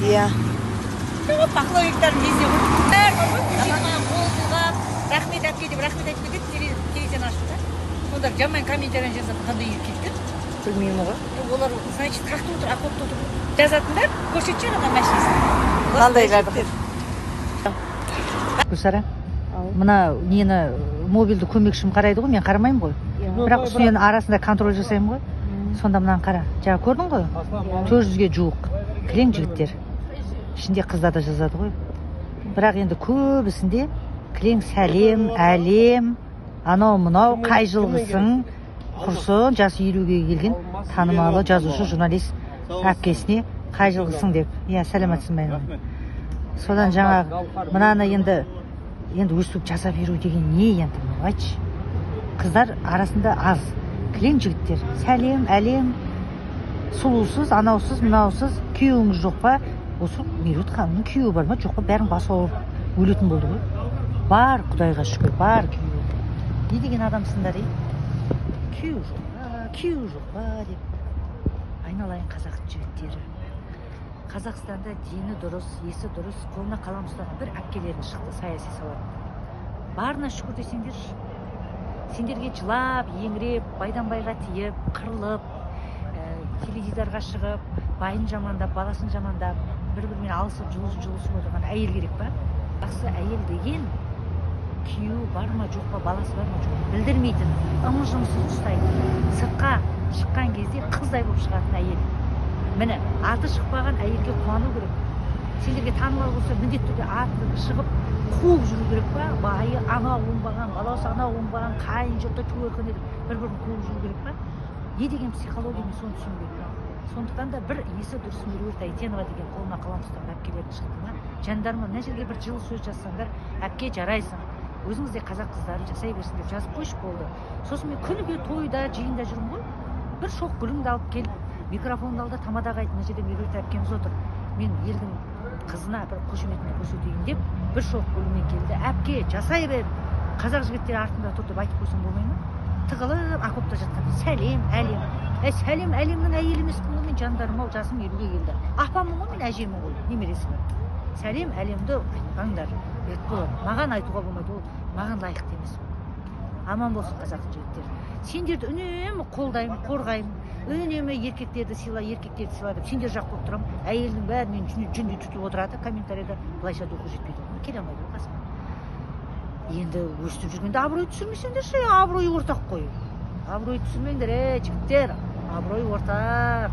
Иә. Бақылаулықтардың кезінде қол бұлғап, рахмет әпке деп рахмет айтып кетеді, телевизияны ашып та. Олар жаман комментарий жазып, қандай еркектер. Білмеймін ғой. Олар, значит, қақты отыр, ақылыпты отыр. Жазатындар, көрсетші ана машинасына. Қандайларды? Гүлсара, мына нені мобилді көмекшім қарайды ғой, мен қарамаймын ғой. Бірақ үстінен арасында контроль жасаймын ғой. Сонда мынаны қара. Жаңа көрдің ғой? 400-ге жуық кілең жігіттер. Ішінде қыздар да жазады ғой. Бірақ енді көбісінде кілең сәлем, әлем, анау мынау қай жылғысың, құрсын, жасы 50-ге келген танымалы жазушы журналист әпкесіне қай жылғысың деп. Иә, сәлеметсің бе? Содан жаңа мынаны енді өстіп жасап беру деген не енді айтшы. Қыздар арасында аз. Кілең жігіттер. Сәлем, әлем, сұлусыз, анаусыз, мынаусыз, күйеуіңіз жоқ па? Осы Меруерт ханымның күйеуі бар ма, жоқ па? Бәрін басы ауырып өлетін болды ғой. Бар, Құдайға шүкір, бар күйеуі. Не деген адамсыңдар, күйеуі жоқ па деп. Айналайын қазақ жігіттері. Қазақстанда дені дұрыс, есі дұрыс, қолына қалам ұстаған бір әпкелерің шықты саяси салада. Барына шүкір десеңдерші. Сендерге жылап, еңіреп, байдан байға тиіп, қырылып, теледидарға шығып, байын жамандап, баласын жамандап, бір-бірімен алысып, жұлысып отырған әйел керек па? Жақсы әйел деген күйеуі бар ма, жоқ па, баласы бар ма, жоқ па, білдірмейтін, ымы-жымсыз ұстайды. Сыртқа шыққан кезде қыздай болып шығатын әйел. Міне, аты шықпаған әйелге қуану керек. Сендерге танымал болса, міндетті түрде аты шығып, қуып жүру керек па? Байы анау оңбаған, баласы анау оңбаған, қайын жұрты көркінеді, бір-бірін қуып жүру керек па? Не деген психология, мен соны түсінбеймін. Сондықтан да бір есі дұрыс Меруерт Әйтенова деген қолына қалам ұстаған әпкелердің шықты ма? Жандарыма, мына жерге бір жылы сөз жазсаңдар, әпке жарайсың. Өзіңізде қазақ қыздары жасай берсін деп жазып қойшы болды. Сосын мен күніге тойда, жиында жүрмін ғой. Бір шоқ гүліңді алып келіп, микрофонды алды, тамадаға айт, мына жерде Меруерт әпкеміз отыр. Мен елдің қызына бір қошеметіне көрсетейін деп, бір шоқ гүлімен келді. Әпке, жасай бер. Қазақ жігіттері артында тұр деп айтып қойсам болмай ма? Тығылып, окопта жатқан. Сәлем, әлем. Сәлем, әлемнің әйелі емеспін ғой, мен жандарым-ау, жасым 50-ге келді. Апамын ғой, мен әжемін ғой, немересімін. Сәлем, әлемді айтпаңдар. Маған айтуға болмайды, ол маған лайықты емес. Аман болсын қазақ жігіттер. Сендерді үнемі қолдаймын, қорғаймын. Үнемі еркектерді сыйла деп сендер жақ болып тұрамын. Әйелдің бәрінен жүндей тұтып отырады, комментарийда былайша духы жетпейді. Келе алмайды қасыма. Енді өстіп жүргенде абырой түсірмесеңдерші, абырой ортақ қой. Абырой түсірмеңдер, жігіттер. Абырой ортақ.